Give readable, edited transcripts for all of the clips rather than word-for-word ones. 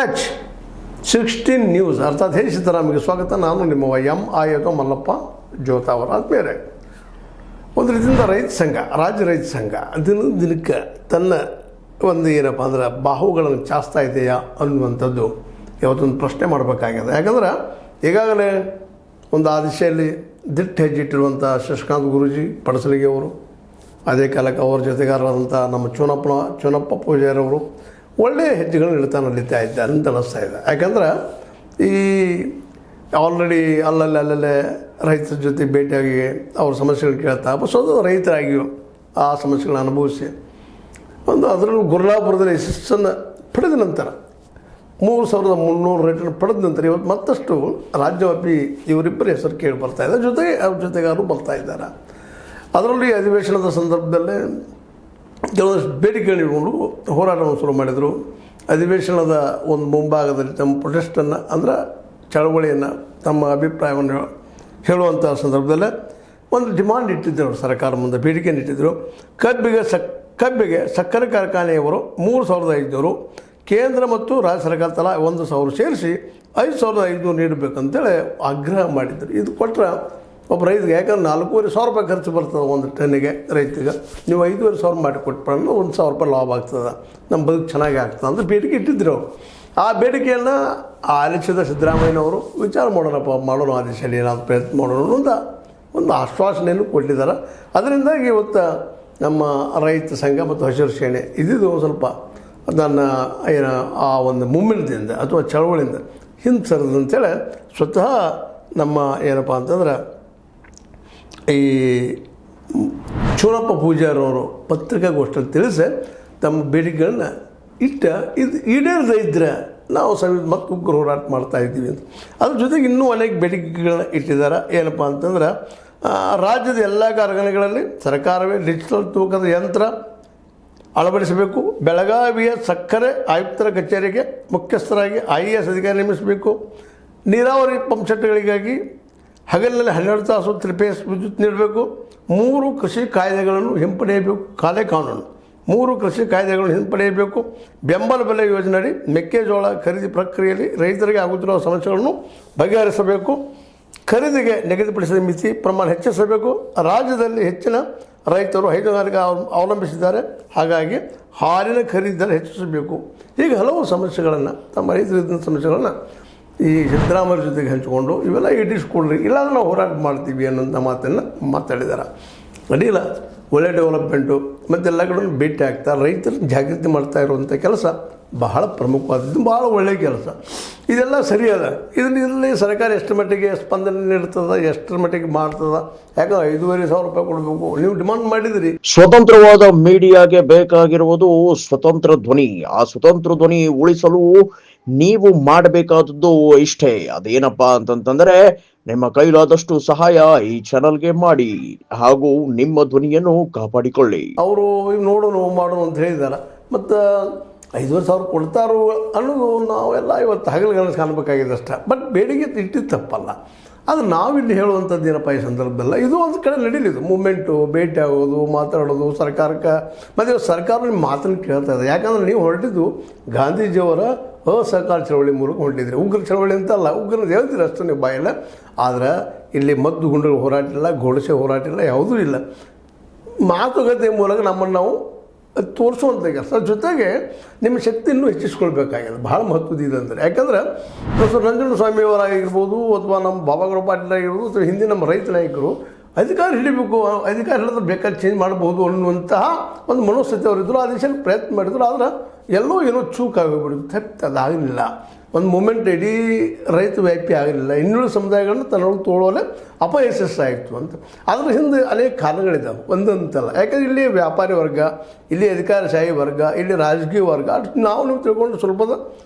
H16 news ಅರ್ಥಾತ್ ಹೇ ಸಿದ್ದರಾಮಯ್ಯಗೆ ಸ್ವಾಗತ. ನಾನು ನಿಮ್ಮ ಎಂ ಮಲ್ಲಪ್ಪ ಜೋತಾವರ. ಆದ್ಮೇಲೆ ಒಂದು ರೀತಿಯಿಂದ ರೈತ ಸಂಘ, ರಾಜ್ಯ ರೈತ ಸಂಘ ದಿನಕ್ಕೆ ತನ್ನ ಒಂದು ಏನಪ್ಪ ಅಂದ್ರೆ ಬಾಹುಗಳನ್ನು ಚಾಸ್ತಾ ಇದೆಯಾ ಅನ್ನುವಂಥದ್ದು ಇವತ್ತೊಂದು ಪ್ರಶ್ನೆ ಮಾಡಬೇಕಾಗಿದೆ. ಯಾಕಂದ್ರೆ ಈಗಾಗಲೇ ಒಂದು ಆ ದಿಶೆಯಲ್ಲಿ ದಿಟ್ಟ ಹೆಜ್ಜಿಟ್ಟಿರುವಂಥ ಶಶಿಕಾಂತ್ ಗುರೂಜಿ ಪಡಸಲಿಗೆ ಅವರು, ಅದೇ ಕಾಲಕ್ಕೆ ಅವ್ರ ಜೊತೆಗಾರರಾದಂಥ ನಮ್ಮ ಚುನಪ್ಪ ಪೂಜಾರವರು ಒಳ್ಳೆಯ ಹೆಜ್ಜೆಗಳನ್ನ ನಡೀತಾ ಇದ್ದಾರೆ ಅಂತ ಅನ್ನಿಸ್ತಾ ಇದೆ. ಯಾಕಂದ್ರೆ ಈ ಆಲ್ರೆಡಿ ಅಲ್ಲಲ್ಲೇ ರೈತರ ಜೊತೆ ಭೇಟಿಯಾಗಿ ಅವ್ರ ಸಮಸ್ಯೆಗಳು ಕೇಳ್ತಾ ಸ್ವತಃ ರೈತರಾಗಿಯೂ ಆ ಸಮಸ್ಯೆಗಳನ್ನ ಅನುಭವಿಸಿ ಒಂದು ಅದರಲ್ಲೂ ಗುರುಲಾಪುರದಲ್ಲಿ ಯಶಸ್ಸನ್ನು ಪಡೆದ ನಂತರ 3,300 ರೇಟನ್ನು ಪಡೆದ ನಂತರ ಇವತ್ತು ಮತ್ತಷ್ಟು ರಾಜ್ಯವ್ಯಾಪಿ ಇವರಿಬ್ಬರ ಹೆಸರು ಕೇಳಿ ಬರ್ತಾ ಇದೆ. ಜೊತೆಗೆ ಅವ್ರ ಜೊತೆಗಾರರು ಬರ್ತಾ ಇದ್ದಾರೆ. ಅದರಲ್ಲಿ ಅಧಿವೇಶನದ ಸಂದರ್ಭದಲ್ಲೇ ಕೆಲವೊಂದಷ್ಟು ಬೇಡಿಕೆಗಳನ್ನು ಇಟ್ಕೊಂಡು ಹೋರಾಟವನ್ನು ಶುರು ಮಾಡಿದರು. ಅಧಿವೇಶನದ ಒಂದು ಮುಂಭಾಗದಲ್ಲಿ ತಮ್ಮ ಪ್ರೊಟೆಸ್ಟನ್ನು ಅಂದ್ರೆ ಚಳವಳಿಯನ್ನು, ತಮ್ಮ ಅಭಿಪ್ರಾಯವನ್ನು ಹೇಳುವಂಥ ಸಂದರ್ಭದಲ್ಲೇ ಒಂದು ಡಿಮಾಂಡ್ ಇಟ್ಟಿದ್ದರು. ಸರ್ಕಾರ ಮುಂದೆ ಬೇಡಿಕೆಯನ್ನು ಇಟ್ಟಿದ್ದರು. ಕಬ್ಬಿಗೆ ಸಕ್ಕರೆ ಕಾರ್ಖಾನೆಯವರು 3,500, ಕೇಂದ್ರ ಮತ್ತು ರಾಜ್ಯ ಸರ್ಕಾರ ತಲಾ 1,000 ಸೇರಿಸಿ 5,500 ನೀಡಬೇಕಂತೇಳಿ ಆಗ್ರಹ ಮಾಡಿದ್ರು. ಇದು ಕೊಟ್ಟರೆ ಒಬ್ಬ ರೈತಗೆ, ಯಾಕಂದ್ರೆ 4,500 ರೂಪಾಯಿ ಖರ್ಚು ಬರ್ತದೆ ಒಂದು ಟನ್ನಿಗೆ ರೈತರಿಗೆ, ನೀವು 5,500 ಮಾಡಿ ಕೊಟ್ಬಿಡೋಣ, 1,000 ರೂಪಾಯಿ ಲಾಭ ಆಗ್ತದೆ, ನಮ್ಮ ಬದುಕು ಚೆನ್ನಾಗಿ ಆಗ್ತದೆ ಅಂತ ಬೇಡಿಕೆ ಇಟ್ಟಿದ್ರು ಅವರು. ಆ ಬೇಡಿಕೆಯನ್ನು ಆಲಿಸಿದ ಸಿದ್ದರಾಮಯ್ಯನವರು ವಿಚಾರ ಮಾಡೋಣ ಆ ದಿಶೆಯಲ್ಲಿ ಏನಾದರೂ ಪ್ರಯತ್ನ ಮಾಡೋಣ ಅಂತ ಒಂದು ಆಶ್ವಾಸನೆಯನ್ನು ಕೊಟ್ಟಿದ್ದಾರೆ. ಅದರಿಂದಾಗಿ ಇವತ್ತು ನಮ್ಮ ರೈತ ಸಂಘ ಮತ್ತು ಹಸಿರು ಸೇನೆ ಇದ್ದಿದ್ದು ಸ್ವಲ್ಪ ನನ್ನ ಆ ಒಂದು ಮೂಮೆಂಟ್ದಿಂದ ಅಥವಾ ಚಳವಳಿಯಿಂದ ಹಿಂದೆ ಸರಿದಂತೇಳಿ ಸ್ವತಃ ನಮ್ಮ ಏನಪ್ಪ ಅಂತಂದ್ರೆ ಈ ಚುನಪ್ಪ ಪೂಜಾರವರು ಪತ್ರಿಕಾಗೋಷ್ಠಿಯಲ್ಲಿ ತಿಳಿಸಿ ತಮ್ಮ ಬೇಡಿಕೆಗಳನ್ನ ಇದು ಈಡೇರದೇ ಇದ್ದರೆ ನಾವು ಮತ್ತೆ ಉಗ್ರ ಹೋರಾಟ ಮಾಡ್ತಾಯಿದ್ದೀವಿ ಅಂತ. ಅದ್ರ ಜೊತೆಗೆ ಇನ್ನೂ ಅನೇಕ ಬೇಡಿಕೆಗಳನ್ನ ಇಟ್ಟಿದ್ದಾರೆ. ಏನಪ್ಪ ಅಂತಂದ್ರೆ ರಾಜ್ಯದ ಎಲ್ಲ ಕಾರ್ಖಾನೆಗಳಲ್ಲಿ ಸರ್ಕಾರವೇ ಡಿಜಿಟಲ್ ತೂಕದ ಯಂತ್ರ ಅಳವಡಿಸಬೇಕು. ಬೆಳಗಾವಿಯ ಸಕ್ಕರೆ ಆಯುಕ್ತರ ಕಚೇರಿಗೆ ಮುಖ್ಯಸ್ಥರಾಗಿ IAS ಅಧಿಕಾರಿ ನೇಮಿಸಬೇಕು. ನೀರಾವರಿ ಪಂಪ್ಸೆಟ್ಗಳಿಗಾಗಿ ಹಗಲಿನಲ್ಲಿ 12 ತಾಸು 3 ಫೇಸ್ ವಿದ್ಯುತ್ ನೀಡಬೇಕು. 3 ಕೃಷಿ ಕಾಯ್ದೆಗಳನ್ನು ಹಿಂಪಡೆಯಬೇಕು. ಕಾನೂನು 3 ಕೃಷಿ ಕಾಯ್ದೆಗಳನ್ನು ಹಿಂಪಡೆಯಬೇಕು. ಬೆಂಬಲ ಬೆಲೆ ಯೋಜನೆಯಡಿ ಮೆಕ್ಕೆಜೋಳ ಖರೀದಿ ಪ್ರಕ್ರಿಯೆಯಲ್ಲಿ ರೈತರಿಗೆ ಆಗುತ್ತಿರುವ ಸಮಸ್ಯೆಗಳನ್ನು ಬಗೆಹರಿಸಬೇಕು. ಖರೀದಿಗೆ ನಿಗದಿಪಡಿಸಿದ ಮಿತಿ ಪ್ರಮಾಣ ಹೆಚ್ಚಿಸಬೇಕು. ರಾಜ್ಯದಲ್ಲಿ ಹೆಚ್ಚಿನ ರೈತರು ಹೈನುಗಾರಿಕೆ ಅವಲಂಬಿಸಿದ್ದಾರೆ, ಹಾಗಾಗಿ ಹಾಲಿನ ಖರೀದಿ ದರ ಹೆಚ್ಚಿಸಬೇಕು. ಈಗ ಹಲವು ಸಮಸ್ಯೆಗಳನ್ನು, ತಮ್ಮ ರೈತರಿದ್ದ ಸಮಸ್ಯೆಗಳನ್ನು ಈ ಸಿದ್ದರಾಮಯ್ಯ ಜೊತೆಗೆ ಹಂಚಿಕೊಂಡು ಇವೆಲ್ಲ ಈಡೇರಿಸ್ಕೊಡ್ರಿ, ಇಲ್ಲಾಂದ್ರೆ ನಾವು ಹೋರಾಟ ಮಾಡ್ತೀವಿ ಅನ್ನೋಂಥ ಮಾತನ್ನು ಮಾತಾಡಿದ್ದಾರೆ. ಅಡ್ಡಿಲ್ಲ, ಒಳ್ಳೆ ಡೆವಲಪ್ಮೆಂಟು ಮತ್ತು ಎಲ್ಲ ಕಡೆ ಭೇಟಿ ಆಗ್ತಾರೆ, ರೈತರನ್ನ ಜಾಗೃತಿ ಮಾಡ್ತಾ ಇರುವಂಥ ಕೆಲಸ ಬಹಳ ಪ್ರಮುಖವಾದದ್ದು, ಭಾಳ ಒಳ್ಳೆಯ ಕೆಲಸ. ಇದೆಲ್ಲ ಸರಿಯದ. ಇದರಲ್ಲಿ ಸರ್ಕಾರ ಎಷ್ಟು ಮಟ್ಟಿಗೆ ಸ್ಪಂದನೆ ನೀಡ್ತದೆ, ಎಷ್ಟರ ಮಟ್ಟಿಗೆ ಮಾಡ್ತದ, ಯಾಕಂದ್ರೆ 5,500 ರೂಪಾಯಿ ಕೊಡಬೇಕು ನೀವು ಡಿಮಾಂಡ್ ಮಾಡಿದಿರಿ. ಸ್ವತಂತ್ರವಾದ ಮೀಡಿಯಾಗೆ ಬೇಕಾಗಿರುವುದು ಸ್ವತಂತ್ರ ಧ್ವನಿ. ಆ ಸ್ವತಂತ್ರ ಧ್ವನಿ ಉಳಿಸಲು ನೀವು ಮಾಡಬೇಕಾದದ್ದು ಇಷ್ಟೇ. ಅದೇನಪ್ಪಾ ಅಂತಂತಂದ್ರೆ ನಿಮ್ಮ ಕೈಲಾದಷ್ಟು ಸಹಾಯ ಈ ಚಾನಲ್ಗೆ ಮಾಡಿ ಹಾಗೂ ನಿಮ್ಮ ಧ್ವನಿಯನ್ನು ಕಾಪಾಡಿಕೊಳ್ಳಿ. ಅವರು ನೋಡೋಣ ಮಾಡೋಣ ಅಂತ ಹೇಳಿದ್ದಾರೆ. ಮತ್ತು 5,500 ಕೊಡ್ತಾರೋ ಅನ್ನೋದು ನಾವೆಲ್ಲ ಇವತ್ತು ಹಗಲುಗಳನ್ನು ಕಾಣಬೇಕಾಗಿದೆ ಅಷ್ಟೇ. ಬಟ್ ಬೇಡಿಕೆ ಇಟ್ಟಿದ್ದು ತಪ್ಪಲ್ಲ. ಅದು ನಾವಿಲ್ಲಿ ಹೇಳುವಂಥದ್ದು ಏನಪ್ಪ ಈ ಸಂದರ್ಭದಲ್ಲ, ಇದು ಒಂದು ಕಡೆ ನಡೀಲಿದು ಮೂಮೆಂಟು, ಭೇಟಿ ಆಗೋದು, ಮಾತಾಡೋದು, ಸರ್ಕಾರಕ್ಕೆ ಮತ್ತು ಸರ್ಕಾರ ನಿಮ್ಮ ಮಾತನ್ನು ಕೇಳ್ತಾ ಇದೆ. ಯಾಕಂದ್ರೆ ನೀವು ಹೊರಟಿದ್ದು ಗಾಂಧೀಜಿಯವರ ಅಸಹಕಾರ ಚಳವಳಿ ಮೂಲಕ ಹೊರಟಿದ್ರಿ. ಉಗ್ರ ಚಳವಳಿ ಅಂತಲ್ಲ, ಉಗ್ರನ ಹೇಳ್ತೀರಿ ಅಷ್ಟು ನೀವು ಬಾಯಿಲ್ಲ. ಆದರೆ ಇಲ್ಲಿ ಮದ್ದು ಗುಂಡುಗಳ ಹೋರಾಟ ಇಲ್ಲ, ಘೋಷೆ ಹೋರಾಟ ಇಲ್ಲ, ಯಾವುದೂ ಇಲ್ಲ. ಮಾತುಕತೆ ಮೂಲಕ ನಮ್ಮನ್ನು ನಾವು ತೋರಿಸುವಂಥ ಕೆಲಸ. ಜೊತೆಗೆ ನಿಮ್ಮ ಶಕ್ತಿ ಇನ್ನೂ ಹೆಚ್ಚಿಸ್ಕೊಳ್ಬೇಕಾಗಿದೆ, ಭಾಳ ಮಹತ್ವದ ಇದೆ ಅಂದರೆ. ಯಾಕಂದ್ರೆ ಪ್ರೊಫೆಸರ್ ನಂಜನಸ್ವಾಮಿಯವರಾಗಿರ್ಬೋದು ಅಥವಾ ನಮ್ಮ ಬಾಬಾಗೌಡ ಪಾಟೀಲ್ ಆಗಿರ್ಬೋದು ಅಥವಾ ಹಿಂದಿನ ನಮ್ಮ ರೈತ ನಾಯಕರು ಅಧಿಕಾರ ಹಿಡಿಬೇಕು, ಅಧಿಕಾರ ಹಿಡಿದ್ರೆ ಬೇಕಾದ್ರೆ ಚೇಂಜ್ ಮಾಡ್ಬೋದು ಅನ್ನುವಂತಹ ಒಂದು ಮನೋಸ್ಥಿತಿ ಅವರಿದ್ದರು. ಆ ದಿಶೆಯಲ್ಲಿ ಪ್ರಯತ್ನ ಮಾಡಿದ್ರು. ಆದರೆ ಏನೋ ಚೂಕಾಗೋಗ್ಬಿಡಿತು, ಅದಾಗಲಿಲ್ಲ. ಒಂದು ಮೂಮೆಂಟ್ ಇಡೀ ರೈತ ವ್ಯಾಪಿ ಆಗಲಿಲ್ಲ. ಇನ್ನೂರು ಸಮುದಾಯಗಳನ್ನು ತನ್ನೊಳಗೆ ತೋಳೋಲೆ ಅಪಯಶಸ್ಸಾಯಿತು ಅಂತ. ಅದ್ರ ಹಿಂದೆ ಅನೇಕ ಕಾರಣಗಳಿದ್ದಾವೆ, ಒಂದಂತಲ್ಲ. ಯಾಕಂದರೆ ಇಲ್ಲಿ ವ್ಯಾಪಾರಿ ವರ್ಗ, ಇಲ್ಲಿ ಅಧಿಕಾರಶಾಹಿ ವರ್ಗ, ಇಲ್ಲಿ ರಾಜಕೀಯ ವರ್ಗ, ನಾವು ತಿಳ್ಕೊಂಡು ಸ್ವಲ್ಪದ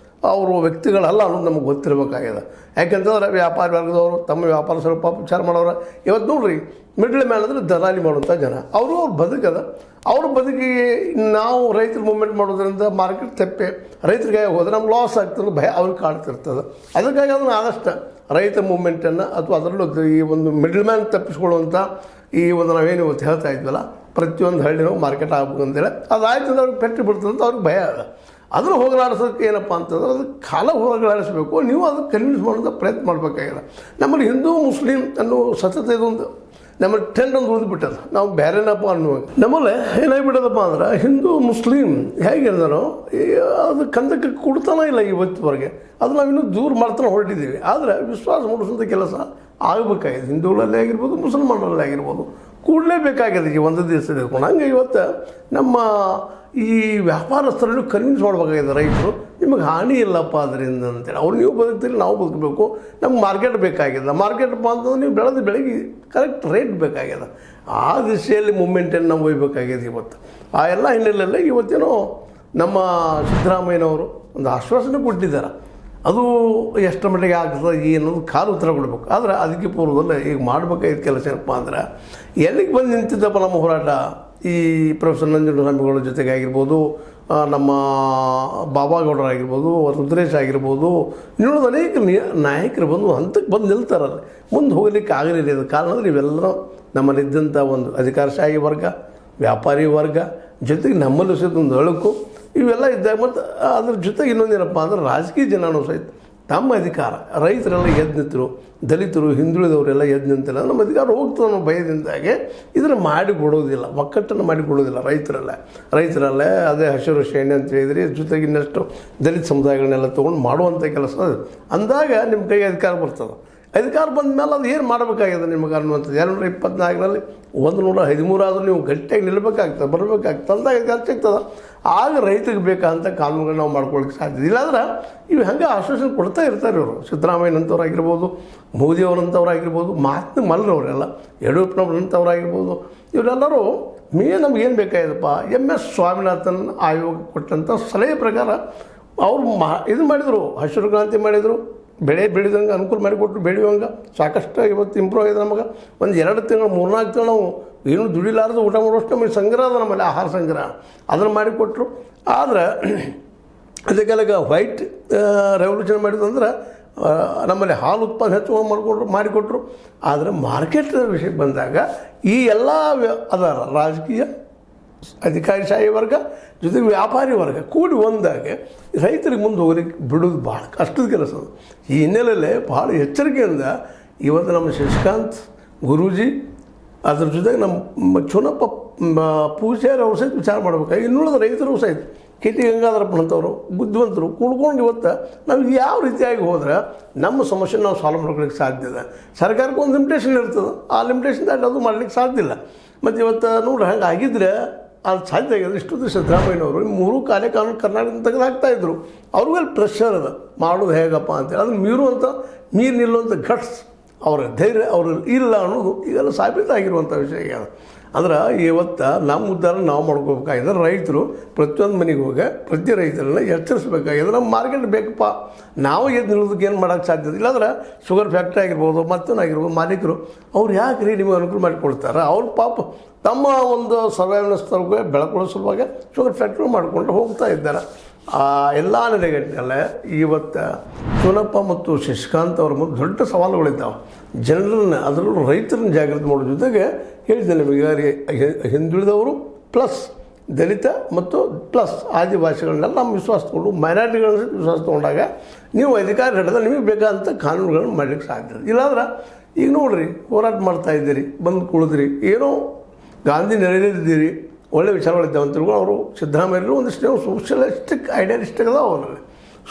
ಅವರು ವ್ಯಕ್ತಿಗಳಲ್ಲ ಅನ್ನೋದು ನಮಗೆ ಗೊತ್ತಿರಬೇಕಾಗಿದೆ. ಯಾಕೆಂತಂದ್ರೆ ವ್ಯಾಪಾರಿ ವರ್ಗದವರು ತಮ್ಮ ವ್ಯಾಪಾರ ಸ್ವಲ್ಪ ವಿಚಾರ ಮಾಡೋರು. ಇವತ್ತು ನೋಡ್ರಿ, ಮಿಡ್ಲ್ ಮ್ಯಾನ್ ಅಂದರೆ ದಲಾಲಿ ಮಾಡುವಂಥ ಜನ, ಅವ್ರ ಬದುಕದ. ಅವ್ರ ಬದುಕಿಗೆ ನಾವು ರೈತರು ಮೂವ್ಮೆಂಟ್ ಮಾಡೋದ್ರಿಂದ ಮಾರ್ಕೆಟ್ ತೆಪ್ಪೆ ರೈತರಿಗೆ ಹೋದ್ರೆ ನಮ್ಗೆ ಲಾಸ್ ಆಗ್ತದೆ, ಭಯ ಅವ್ರಿಗೆ ಕಾಡ್ತಿರ್ತದೆ. ಅದಕ್ಕಾಗಿ ಅದನ್ನು ಆದಷ್ಟು ರೈತ ಮೂವ್ಮೆಂಟನ್ನು ಅಥವಾ ಅದರಲ್ಲೂ ಈ ಒಂದು ಮಿಡ್ಲ್ ಮ್ಯಾನ್ ತಪ್ಪಿಸ್ಕೊಳ್ಳುವಂಥ ಈ ಒಂದು ನಾವೇನು ಇವತ್ತು ಹೇಳ್ತಾ ಇದ್ವಲ್ಲ, ಪ್ರತಿಯೊಂದು ಹಳ್ಳಿನೂ ಮಾರ್ಕೆಟ್ ಆಗ್ಬೇಕು ಅಂತೇಳಿ, ಅದಾಯ್ತು ಅಂದ್ರೆ ಅವ್ರಿಗೆ ಪೆಟ್ಟು ಬಿಡ್ತದೆ ಅಂತ ಅವ್ರಿಗೆ ಭಯ ಅದ. ಅದನ್ನು ಹೋಗಲಾಡಿಸೋದಕ್ಕೆ ಏನಪ್ಪ ಅಂತಂದ್ರೆ ಅದು ಕಾಲ ಹೋಗಲಾಡಿಸಬೇಕು. ನೀವು ಅದಕ್ಕೆ ಕನ್ವಿನ್ಸ್ ಮಾಡೋಂಥ ಪ್ರಯತ್ನ ಮಾಡಬೇಕಾಗಿಲ್ಲ. ನಮ್ಮಲ್ಲಿ ಹಿಂದೂ ಮುಸ್ಲಿಂ ಅನ್ನೋ ಸತತ ಇದೊಂದು ನಮ್ಮಲ್ಲಿ ಟ್ರೆಂಡ್ ಒಂದು ಉಳಿದ್ಬಿಟ್ಟದ. ನಾವು ಬೇರೆನಪ್ಪ ಅನ್ನುವಾಗ ನಮ್ಮಲ್ಲಿ ಏನಾಗ್ಬಿಟ್ಟದಪ್ಪ ಅಂದ್ರೆ ಹಿಂದೂ ಮುಸ್ಲಿಂ ಹೇಗಿರ್ದಾರೋ ಅದು ಕಂದಕ್ಕೆ ಕೊಡ್ತಾನೆ ಇಲ್ಲ ಇವತ್ತುವರೆಗೆ. ಅದು ನಾವು ಇನ್ನೂ ದೂರ ಮಾಡ್ತಾನೆ ಹೊರಟಿದ್ದೀವಿ. ಆದರೆ ವಿಶ್ವಾಸ ಮೂಡಿಸೋಂಥ ಕೆಲಸ ಆಗಬೇಕಾಗಿದೆ. ಹಿಂದೂಗಳಲ್ಲೇ ಆಗಿರ್ಬೋದು, ಮುಸಲ್ಮಾನರಲ್ಲೇ ಆಗಿರ್ಬೋದು, ಕೂಡಲೇಬೇಕಾಗಿದೆ ಈ ಒಂದು ದಿವಸ ಇಟ್ಕೊಂಡು. ಹಂಗೆ ಇವತ್ತು ನಮ್ಮ ಈ ವ್ಯಾಪಾರಸ್ಥರನ್ನು ಕನ್ವಿನ್ಸ್ ಮಾಡಬೇಕಾಗಿದೆ ರೈತರು, ನಿಮಗೆ ಹಾನಿ ಇಲ್ಲಪ್ಪ ಅದರಿಂದ ಅಂತೇಳಿ. ಅವ್ರು ನೀವು ಬದುಕ್ತೀರಿ, ನಾವು ಬದುಕಬೇಕು, ನಮ್ಗೆ ಮಾರ್ಕೆಟ್ ಬೇಕಾಗಿದೆ. ಮಾರ್ಕೆಟಪ್ಪ ಅಂತಂದ್ರೆ ನೀವು ಬೆಳೆದ ಬೆಳೆಗೆ ಕರೆಕ್ಟ್ ರೇಟ್ ಬೇಕಾಗಿದೆ. ಆ ದಿಶೆಯಲ್ಲಿ ಮೂಮೆಂಟನ್ನು ನಾವು ಒಯ್ಯಬೇಕಾಗಿದೆ ಇವತ್ತು. ಆ ಎಲ್ಲ ಹಿನ್ನೆಲೆಯಲ್ಲೇ ಇವತ್ತೇನೋ ನಮ್ಮ ಸಿದ್ದರಾಮಯ್ಯನವರು ಒಂದು ಆಶ್ವಾಸನೆ ಕೊಟ್ಟಿದ್ದಾರೆ. ಅದು ಎಷ್ಟರ ಮಟ್ಟಿಗೆ ಆಗ್ತದೆ ಏನದು ಕಾಲು ಉತ್ತರ ಕೊಡಬೇಕು. ಆದರೆ ಅದಕ್ಕೆ ಪೂರ್ವದಲ್ಲೇ ಈಗ ಮಾಡಬೇಕಾಗಿದ್ದ ಕೆಲಸ ಏನಪ್ಪ ಅಂದ್ರೆ, ಎಲ್ಲಿಗೆ ಬಂದು ನಿಂತಿದ್ದಪ್ಪ ನಮ್ಮ ಹೋರಾಟ, ಈ ಪ್ರೊಫೆಸರ್ ನಂಜುಂಡಸ್ವಾಮಿಗಳ ಜೊತೆಗೆ ಆಗಿರ್ಬೋದು, ನಮ್ಮ ಬಾಬಾಗೌಡರಾಗಿರ್ಬೋದು, ರುದ್ರೇಶ್ ಆಗಿರ್ಬೋದು, ಇನ್ನುಳಿದ ಅನೇಕ ನಾಯಕರು ಬಂದು ಹಂತಕ್ಕೆ ಬಂದು ನಿಲ್ತಾರಲ್ಲ. ಮುಂದೆ ಹೋಗಲಿಕ್ಕೆ ಆಗಲಿಲ್ಲ. ಇದು ಕಾರಣ ಅಂದರೆ ಇವೆಲ್ಲರೂ ನಮ್ಮಲ್ಲಿದ್ದಂಥ ಒಂದು ಅಧಿಕಾರಶಾಹಿ ವರ್ಗ, ವ್ಯಾಪಾರಿ ವರ್ಗ, ಜೊತೆಗೆ ನಮ್ಮಲ್ಲೂ ಸಹಿತ ಒಂದು ಅಳುಕು ಇವೆಲ್ಲ ಇದ್ದಾಗ, ಮತ್ತು ಅದ್ರ ಜೊತೆಗೆ ಇನ್ನೊಂದೇನಪ್ಪ ಅಂದ್ರೆ ರಾಜಕೀಯ ಜನನೂ ಸಹಿತ ತಮ್ಮ ಅಧಿಕಾರ, ರೈತರೆಲ್ಲ ಎದ್ದು ನಿಂತರು, ದಲಿತರು, ಹಿಂದುಳಿದವರೆಲ್ಲ ಎದ್ದು ನಿಂತಿಲ್ಲ, ನಮ್ಮ ಅಧಿಕಾರ ಹೋಗ್ತದೆ ಅನ್ನೋ ಭಯದಿಂದಾಗೆ ಇದನ್ನು ಮಾಡಿಕೊಡೋದಿಲ್ಲ, ಒಕ್ಕಟ್ಟನ್ನು ಮಾಡಿಕೊಡೋದಿಲ್ಲ. ರೈತರಲ್ಲೇ ಅದೇ ಹಸಿರು ಸೇನೆ ಅಂತ ಹೇಳಿದ್ರಿ, ಜೊತೆಗೆ ಇನ್ನಷ್ಟು ದಲಿತ ಸಮುದಾಯಗಳನ್ನೆಲ್ಲ ತೊಗೊಂಡು ಮಾಡುವಂಥ ಕೆಲಸ ಅಂದಾಗ ನಿಮ್ಮ ಕೈಗೆ ಅಧಿಕಾರ ಬರ್ತದೆ. ಅಧಿಕಾರ ಬಂದ ಮೇಲೆ ಅದು ಏನು ಮಾಡಬೇಕಾಗಿದೆ ನಿಮಗೆ ಅನ್ನುವಂಥದ್ದು. 224ರಲ್ಲಿ 113 ಆದರೂ ನೀವು ಗಟ್ಟಿಯಾಗಿ ನಿಲ್ಲಬೇಕಾಗ್ತದೆ, ಬರಬೇಕಾಗ್ತದೆ. ಅಂದಾಗ ಅಧಿಕಾರ ಸಿಗ್ತದೆ. ಆಗ ರೈತರಿಗೆ ಬೇಕಾದಂಥ ಕಾನೂನುಗಳನ್ನ ನಾವು ಮಾಡ್ಕೊಳ್ಳಿಕ್ಕೆ ಸಾಧ್ಯ. ಇಲ್ಲಾಂದ್ರೆ ಇವು ಹಂಗೆ ಆಶ್ವಾಸನೆ ಕೊಡ್ತಾ ಇರ್ತಾರೆ ಇವರು. ಸಿದ್ದರಾಮಯ್ಯನಂಥವ್ರಾಗಿರ್ಬೋದು, ಮೋದಿಯವರಂಥವ್ರಾಗಿರ್ಬೋದು, ಮಹಾತ್ಮ ಮಲ್ಲರವರೆಲ್ಲ, ಯಡಿಯೂರಪ್ಪನವ್ರಂಥವ್ರಾಗಿರ್ಬೋದು, ಇವರೆಲ್ಲರೂ ನಮಗೇನು ಬೇಕಾಗಿದೆಪ್ಪ, MS ಸ್ವಾಮಿನಾಥನ್ ಆಯೋಗ ಕೊಟ್ಟಂಥ ಸಲಹೆ ಪ್ರಕಾರ ಅವರು ಇದು ಮಾಡಿದರು, ಹಸಿರು ಕ್ರಾಂತಿ ಮಾಡಿದರು, ಬೆಳೆ ಬೆಳೆದಂಗೆ ಅನುಕೂಲ ಮಾಡಿಕೊಟ್ರು, ಬೆಳೆಯುವಂಗೆ ಸಾಕಷ್ಟು ಇವತ್ತು ಇಂಪ್ರೂವ್ ಆಗಿದೆ. ನಮಗೆ ಒಂದು 2 ತಿಂಗಳು 3-4 ತಿಂಗಳು ನಾವು ಏನು ದುಡಿಲಾರದು ಊಟ ಮಾಡೋಷ್ಟು ನಮಗೆ ಸಂಗ್ರಹ ಅದ, ನಮ್ಮಲ್ಲಿ ಆಹಾರ ಸಂಗ್ರಹ ಅದನ್ನು ಮಾಡಿಕೊಟ್ರು. ಆದರೆ ಅದಕ್ಕೆಲ್ಲ ವೈಟ್ ರೆವಲ್ಯೂಷನ್ ಮಾಡಿದಂದ್ರೆ ನಮ್ಮಲ್ಲಿ ಹಾಲು ಉತ್ಪಾದನೆ ಹೆಚ್ಚು ಮಾಡಿಕೊಟ್ರು. ಆದರೆ ಮಾರ್ಕೆಟ್ ವಿಷಯಕ್ಕೆ ಬಂದಾಗ ಈ ಎಲ್ಲ ಅದರ ರಾಜಕೀಯ, ಅಧಿಕಾರಿಶಾಹಿ ವರ್ಗ, ಜೊತೆಗೆ ವ್ಯಾಪಾರಿ ವರ್ಗ ಕೂಡಿ ಒಂದಾಗಿ ರೈತರಿಗೆ ಮುಂದೆ ಹೋಗ್ಲಿಕ್ಕೆ ಬಿಡೋದು ಭಾಳ ಕಷ್ಟದ ಕೆಲಸ ಅದು. ಈ ಹಿನ್ನೆಲೆಯಲ್ಲೇ ಭಾಳ ಎಚ್ಚರಿಕೆಯಿಂದ ಇವತ್ತು ನಮ್ಮ ಶಶಿಕಾಂತ್ ಗುರೂಜಿ, ಅದ್ರ ಜೊತೆಗೆ ನಮ್ಮ ಚುನಪ್ಪ ಪೂಜಾರಿ ಅವ್ರ ಸಹಿತ ವಿಚಾರ ಮಾಡ್ಬೇಕಾಗಿ, ಇನ್ನುಳಿದ ರೈತರು ಸಹಿತ KT ಗಂಗಾಧರಪ್ಪನಂಥವ್ರು ಬುದ್ಧಿವಂತರು ಕೂಡ್ಕೊಂಡು ಇವತ್ತು ನಾವು ಯಾವ ರೀತಿಯಾಗಿ ಹೋದ್ರೆ ನಮ್ಮ ಸಮಸ್ಯೆ ನಾವು ಸಾಲ್ವ್ ಮಾಡ್ಕೊಳ್ಳಿಕ್ಕೆ ಸಾಧ್ಯ ಇದೆ. ಸರ್ಕಾರಕ್ಕೆ ಒಂದು ಲಿಮಿಟೇಷನ್ ಇರ್ತದೆ, ಆ ಲಿಮಿಟೇಷನ್ ದಾಟಿ ಅದು ಮಾಡಲಿಕ್ಕೆ ಸಾಧ್ಯ ಇಲ್ಲ. ಮತ್ತು ಇವತ್ತು ನೋಡ್ರಿ ಹಂಗೆ ಆಗಿದ್ದರೆ ಅದು ಸಾಧ್ಯ ಆಗಿದೆ. ಇಷ್ಟೊಂದು ಸಿದ್ದರಾಮಯ್ಯನವರು 3 ಕಾಲೇ ಕಾನೂನು ಕರ್ನಾಟಕ ತೆಗೆದುಹಾಕ್ತಾಯಿದ್ರು. ಅವ್ರಿಗೂ ಅಲ್ಲಿ ಪ್ರೆಷರ್ ಅದ, ಮಾಡೋದು ಹೇಗಪ್ಪ ಅಂತೇಳಿ. ಅದನ್ನು ಮೀರು ನಿಲ್ಲುವಂಥ ಗಟ್ಸ್, ಅವರ ಧೈರ್ಯ ಅವ್ರಲ್ಲಿ ಇಲ್ಲ ಅನ್ನೋದು ಈಗೆಲ್ಲ ಸಾಬೀತಾಗಿರುವಂಥ ವಿಷಯ. ಅಂದ್ರೆ ಇವತ್ತು ನಮ್ಮ ಉದ್ಧಾರ ನಾವು ಮಾಡ್ಕೋಬೇಕಾಗಿದೆ. ರೈತರು ಪ್ರತಿಯೊಂದು ಮನೆಗೆ ಹೋಗಿ ಪ್ರತಿ ರೈತರನ್ನ ಎಚ್ಚರಿಸಬೇಕಾಗಿದೆ. ನಮ್ಮ ಮಾರ್ಕೆಟ್ ಬೇಕಪ್ಪ, ನಾವು ಎದ್ದು ನಿಲ್ಲೋದಕ್ಕೆ ಏನು ಮಾಡೋಕ್ಕೆ ಸಾಧ್ಯತೆ ಇಲ್ಲಾಂದ್ರೆ ಶುಗರ್ ಫ್ಯಾಕ್ಟ್ರಿ ಆಗಿರ್ಬೋದು, ಮತ್ತೊಂದಾಗಿರ್ಬೋದು, ಮಾಲೀಕರು ಅವ್ರು ಯಾಕೆ ರೀ ನಿಮಗೆ ಅನುಕೂಲ ಮಾಡಿಕೊಡ್ತಾರೆ? ಅವ್ರ ಪಾಪ ತಮ್ಮ ಒಂದು ಸರ್ವೈವಲ್ನೆಸ್ ಬೆಳ್ಕೊಳ್ಳೋ ಸಲುವಾಗಿ ಶುಗರ್ ಫ್ಯಾಕ್ಟ್ರಿ ಮಾಡಿಕೊಂಡು ಹೋಗ್ತಾ ಇದ್ದಾರೆ. ಎಲ್ಲ ನೆಲೆಗಟ್ಟಿನಲ್ಲೇ ಇವತ್ತು ಚುನಪ್ಪ ಮತ್ತು ಶಶಿಕಾಂತ್ ಅವ್ರ ಮುಂದೆ ದೊಡ್ಡ ಸವಾಲುಗಳಿದ್ದಾವೆ. ಜನರನ್ನು, ಅದರಲ್ಲೂ ರೈತರನ್ನ ಜಾಗೃತಿ ಮಾಡೋ ಜೊತೆಗೆ ಹೇಳಿದೆ ನಿಮಗೆ, ಹಿಂದುಳಿದವರು ಪ್ಲಸ್ ದಲಿತ ಮತ್ತು ಪ್ಲಸ್ ಆದಿವಾಸಿಗಳನ್ನೆಲ್ಲ ನಮ್ಮ ವಿಶ್ವಾಸ ತೊಗೊಂಡು, ಮೈನಾರಿಟಿಗಳನ್ನ ವಿಶ್ವಾಸ ತೊಗೊಂಡಾಗ ನೀವು ಅಧಿಕಾರ ಹಿಡಿದ್ರೆ ನಿಮಗೆ ಬೇಕಾದಂಥ ಕಾನೂನುಗಳನ್ನು ಮಾಡಲಿಕ್ಕೆ ಸಾಧ್ಯ. ಇಲ್ಲಾಂದ್ರೆ ಈಗ ನೋಡಿರಿ, ಹೋರಾಟ ಮಾಡ್ತಾಯಿದ್ದೀರಿ, ಬಂದು ಕುಳಿದ್ರಿ, ಏನೋ ಗಾಂಧಿ ನೆಲೆಯಲ್ಲಿದ್ದೀರಿ, ಒಳ್ಳೆ ವಿಚಾರಗಳಿದ್ದಾವೆ ಅಂತ ತಿಳ್ಕೊಂಡು ಅವರು ಸಿದ್ದರಾಮಯ್ಯರು ಒಂದಿಷ್ಟು ಸೋಷಲಿಸ್ಟಿಕ್ ಐಡಿಯಾಲಿಸ್ಟಿಕ್ ಅದಾವೆ, ಅವರಲ್ಲಿ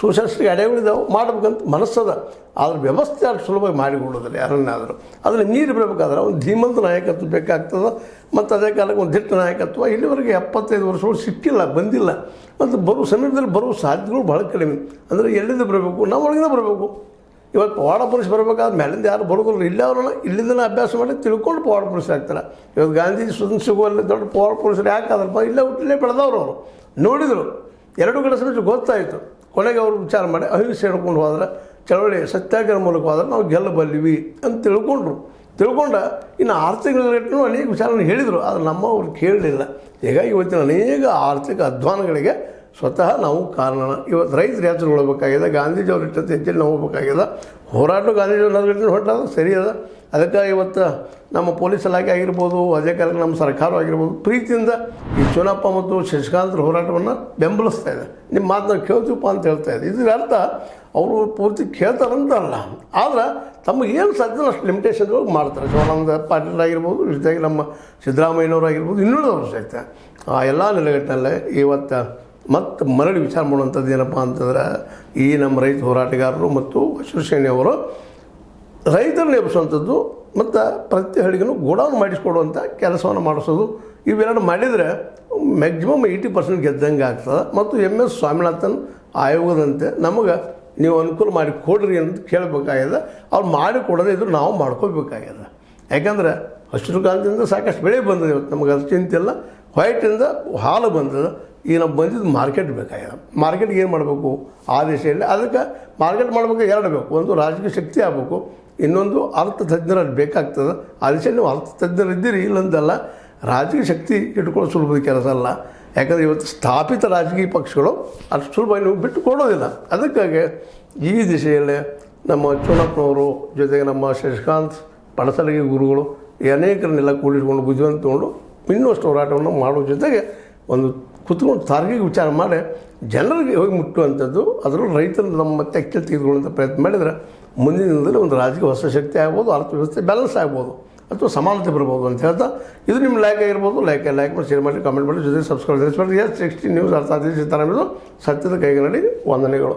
ಸೋಷಲಿಸ್ಟಿಕ್ ಐಡಿಯಾಗಳಿದ್ದಾವೆ, ಮಾಡ್ಬೇಕಂತ ಮನಸ್ಸದ. ಆದ್ರೆ ವ್ಯವಸ್ಥೆ ಅಷ್ಟು ಸುಲಭವಾಗಿ ಮಾಡಿಕೊಡೋದಿಲ್ಲ ಯಾರನ್ನಾದರೂ. ಅದನ್ನು ಮೀರಿ ಬರಬೇಕಾದ್ರೆ ಒಂದು ಧೀಮಂತ ನಾಯಕತ್ವ ಬೇಕಾಗ್ತದೆ. ಮತ್ತು ಅದೇ ಕಾಲಕ್ಕೆ ಒಂದು ದಿಟ್ಟ ನಾಯಕತ್ವ ಇಲ್ಲಿವರೆಗೆ 75 ವರ್ಷಗಳು ಸಿಕ್ಕಿಲ್ಲ, ಬಂದಿಲ್ಲ. ಮತ್ತು ಸಮೀಪದಲ್ಲಿ ಬರುವ ಸಾಧ್ಯತೆಗಳು ಭಾಳ ಕಡಿಮೆ. ಅಂದರೆ ಎಲ್ಲಿಂದ ಬರಬೇಕು, ನಾವು ಒಳಗಿಂದ ಬರಬೇಕು. ಇವತ್ತು ಪವಾಡ ಪುರುಷ ಬರಬೇಕಾದ್ರೆ ಮೇಲಿಂದ ಯಾರು ಬರೋದಿಲ್ಲ, ಇಲ್ಲ ಅವ್ರನ್ನ ಇಲ್ಲಿಂದನೇ ಅಭ್ಯಾಸ ಮಾಡಿ ತಿಳ್ಕೊಂಡು ಪವಾಡ ಪುರುಷ ಆಗ್ತಾರೆ. ಇವತ್ತು ಗಾಂಧೀಜಿ ಸ್ವತಂತ್ರ ಸಿಗುವಲ್ಲಿ ದೊಡ್ಡ ಪವಾಡ ಪುರುಷರು ಯಾಕಾದ್ರಪ್ಪ, ಇಲ್ಲೇ ಹುಟ್ಟಿಲ್ಲೇ ಬೆಳೆದವರು ಅವರು ನೋಡಿದರು, 2 ಕಡೆ ಸಮೇತ ಗೊತ್ತಾಯಿತು. ಕೊನೆಗೆ ಅವರು ವಿಚಾರ ಮಾಡಿ ಅಹಿಂಸೆ ಹಿಡ್ಕೊಂಡು ಹೋದ್ರೆ, ಚಳವಳಿ ಸತ್ಯಾಗ್ರಹ ಮೂಲಕ ಹೋದ್ರೆ ನಾವು ಗೆಲ್ಲಬಲ್ಲಿವಿ ಅಂತ ತಿಳ್ಕೊಂಡ ಇನ್ನು ಆರ್ಥಿಕ ರಿಲೇಟೆಡ್ ಅನೇಕ ವಿಚಾರಗಳನ್ನು ಹೇಳಿದರು. ಆದರೆ ನಮ್ಮವ್ರು ಕೇಳಲಿಲ್ಲ. ಹೀಗಾಗಿ ಇವತ್ತಿನ ಅನೇಕ ಆರ್ಥಿಕ ಅಧ್ವಾನಗಳಿಗೆ ಸ್ವತಃ ನಾವು ಕಾರಣ. ಇವತ್ತು ರೈತರು ಯಾತ್ರೆ ಹೋಗ್ಬೇಕಾಗಿದೆ, ಗಾಂಧೀಜಿಯವ್ರು ಇಟ್ಟಂತೆ ಹೆಜ್ಜೆಲಿ ನಾವು ಹೋಗ್ಬೇಕಾಗಿದೆ. ಹೋರಾಟ ಗಾಂಧೀಜಿಯವ್ರು ನಲ್ಗಟ್ಟಿನ ಹೊರಟಾದ ಸರಿ ಅದ. ಅದಕ್ಕೆ ಇವತ್ತು ನಮ್ಮ ಪೊಲೀಸ್ ಇಲಾಖೆ ಆಗಿರ್ಬೋದು, ಅದೇ ಕಾಲಕ್ಕೆ ನಮ್ಮ ಸರ್ಕಾರ ಆಗಿರ್ಬೋದು, ಪ್ರೀತಿಯಿಂದ ಈ ಚುನಪ್ಪ ಮತ್ತು ಶಶಿಕಾಂತ್ರ ಹೋರಾಟವನ್ನು ಬೆಂಬಲಿಸ್ತಾ ಇದೆ. ನಿಮ್ಮ ಮಾತನ್ನ ಕೇಳ್ತೀವಪ್ಪ ಅಂತ ಹೇಳ್ತಾ ಇದೆ. ಇದರ ಅರ್ಥ ಅವರು ಪೂರ್ತಿ ಕೇಳ್ತಾರಂತಲ್ಲ, ಆದ್ರೆ ತಮಗೇನು ಸಾಧ್ಯ ಅಷ್ಟು ಲಿಮಿಟೇಷನ್ಗಳು ಮಾಡ್ತಾರೆ. ಶಿವಾನಂದ ಪಾಟೀಲ್ ಆಗಿರ್ಬೋದು, ಜೊತೆಗೆ ನಮ್ಮ ಸಿದ್ದರಾಮಯ್ಯನವರು ಆಗಿರ್ಬೋದು, ಇನ್ನುಳಿದವರು ಸಹಿತ ಆ ಎಲ್ಲ ನೆಲೆಗಟ್ಟಿನಲ್ಲೇ ಇವತ್ತು ಮತ್ತು ಮರಳಿ ವಿಚಾರ ಮಾಡುವಂಥದ್ದು ಏನಪ್ಪ ಅಂತಂದ್ರೆ, ಈ ನಮ್ಮ ರೈತ ಹೋರಾಟಗಾರರು ಮತ್ತು ಹಸಿರು ಸೇನೆಯವರು ರೈತರನ್ನ ಎಬ್ಬಿಸುವಂಥದ್ದು ಮತ್ತು ಪ್ರತಿ ಹಳ್ಳಿಗೂ ಗೋಡೌನ್ ಮಾಡಿಸ್ಕೊಡುವಂಥ ಕೆಲಸವನ್ನು ಮಾಡಿಸೋದು, ಇವೆರಡು ಮಾಡಿದರೆ ಮ್ಯಾಕ್ಸಿಮಮ್ 80% ಗೆದ್ದಂಗೆ ಆಗ್ತದೆ. ಮತ್ತು MS ಸ್ವಾಮಿನಾಥನ್ ಆಯೋಗದಂತೆ ನಮಗೆ ನೀವು ಅನುಕೂಲ ಮಾಡಿ ಕೊಡ್ರಿ ಅಂತ ಕೇಳಬೇಕಾಗ್ಯದ. ಅವ್ರು ಮಾಡಿ ಕೊಡೋದೇ ಇದ್ರು ನಾವು ಮಾಡ್ಕೋಬೇಕಾಗ್ಯದ. ಯಾಕಂದ್ರೆ ಹಸಿರು ಕ್ರಾಂತಿಯಿಂದ ಸಾಕಷ್ಟು ಬೆಳೆ ಬಂದಿದೆ. ಇವತ್ತು ನಮಗೆ ಅದು ಚಿಂತೆ ಇಲ್ಲ. ವೈಟಿಂದ ಹಾಲು ಬಂದದ. ಈಗ ನಾವು ಬಂದಿದ್ದು ಮಾರ್ಕೆಟ್ ಬೇಕಾಗ್ಯದ. ಮಾರ್ಕೆಟ್ಗೆ ಏನು ಮಾಡಬೇಕು ಆ ದಿಶೆಯಲ್ಲಿ? ಅದಕ್ಕೆ ಮಾರ್ಕೆಟ್ ಮಾಡಬೇಕು ಎರಡು ಬೇಕು. ಒಂದು ರಾಜಕೀಯ ಶಕ್ತಿ ಆಗಬೇಕು, ಇನ್ನೊಂದು ಅರ್ಥತಜ್ಞರಲ್ಲಿ ಬೇಕಾಗ್ತದೆ. ಆ ದಿಶೆಯಲ್ಲಿ ನೀವು ಅರ್ಥತಜ್ಞರು ಇದ್ದೀರಿ, ಇಲ್ಲಂದಲ್ಲ. ರಾಜಕೀಯ ಶಕ್ತಿ ಇಟ್ಕೊಳ್ಳೋ ಸುಲಭದ ಕೆಲಸ ಅಲ್ಲ. ಯಾಕಂದರೆ ಇವತ್ತು ಸ್ಥಾಪಿತ ರಾಜಕೀಯ ಪಕ್ಷಗಳು ಅಷ್ಟು ಸುಲಭವಾಗಿ ನೀವು ಬಿಟ್ಟು ಕೊಡೋದಿಲ್ಲ. ಅದಕ್ಕಾಗಿ ಈ ದಿಶೆಯಲ್ಲಿ ನಮ್ಮ ಚುನಪ್ಪನವರು ಜೊತೆಗೆ ನಮ್ಮ ಶಶಿಕಾಂತ್ ಪಡಸಲಗಿ ಗುರುಗಳು ಅನೇಕರನ್ನೆಲ್ಲ ಕೂಡಿಸ್ಕೊಂಡು ಬುದ್ಧಿವಂತ ತೊಗೊಂಡು ಇನ್ನಷ್ಟು ಹೋರಾಟವನ್ನು ಮಾಡೋ ಜೊತೆಗೆ ಒಂದು ಕುತ್ಕೊಂಡು ತಾರ್ಕಿಕ ವಿಚಾರ ಮಾಡಿ ಜನರಿಗೆ ಹೋಗಿ ಮುಟ್ಟುವಂಥದ್ದು, ಅದರಲ್ಲೂ ರೈತರನ್ನು ನಮ್ಮ ಮತ್ತೆ ಆ್ಯಕ್ಚುಲಿ ತೆಗೆದುಕೊಳ್ಳುವಂಥ ಪ್ರಯತ್ನ ಮಾಡಿದರೆ ಮುಂದಿನ ದಿನದಲ್ಲಿ ಒಂದು ರಾಜಕೀಯ ಹೊಸ ಶಕ್ತಿ ಆಗ್ಬೋದು, ಅರ್ಥವ್ಯವಸ್ಥೆ ಬ್ಯಾಲೆನ್ಸ್ ಆಗ್ಬೋದು, ಅಥವಾ ಸಮಾನತೆ ಬರ್ಬೋದು ಅಂತ ಹೇಳ್ತಾ, ಇದು ನಿಮ್ಮ ಲೈಕ್ ಆಗಿರ್ಬೋದು. ಲೈಕ್ ಮಾಡಿ, ಶೇರ್ ಮಾಡಿ, ಕಾಮೆಂಟ್ ಮಾಡಿ, ಜೊತೆ ಸಬ್ಸ್ಕ್ರೈಬ್ ಮಾಡಿ. 16 ನ್ಯೂಸ್ ಅರ್ಥಾತ್ ಸತ್ಯದ ಕೈಗನ್ನಡಿ ವಂದನೆಗಳು.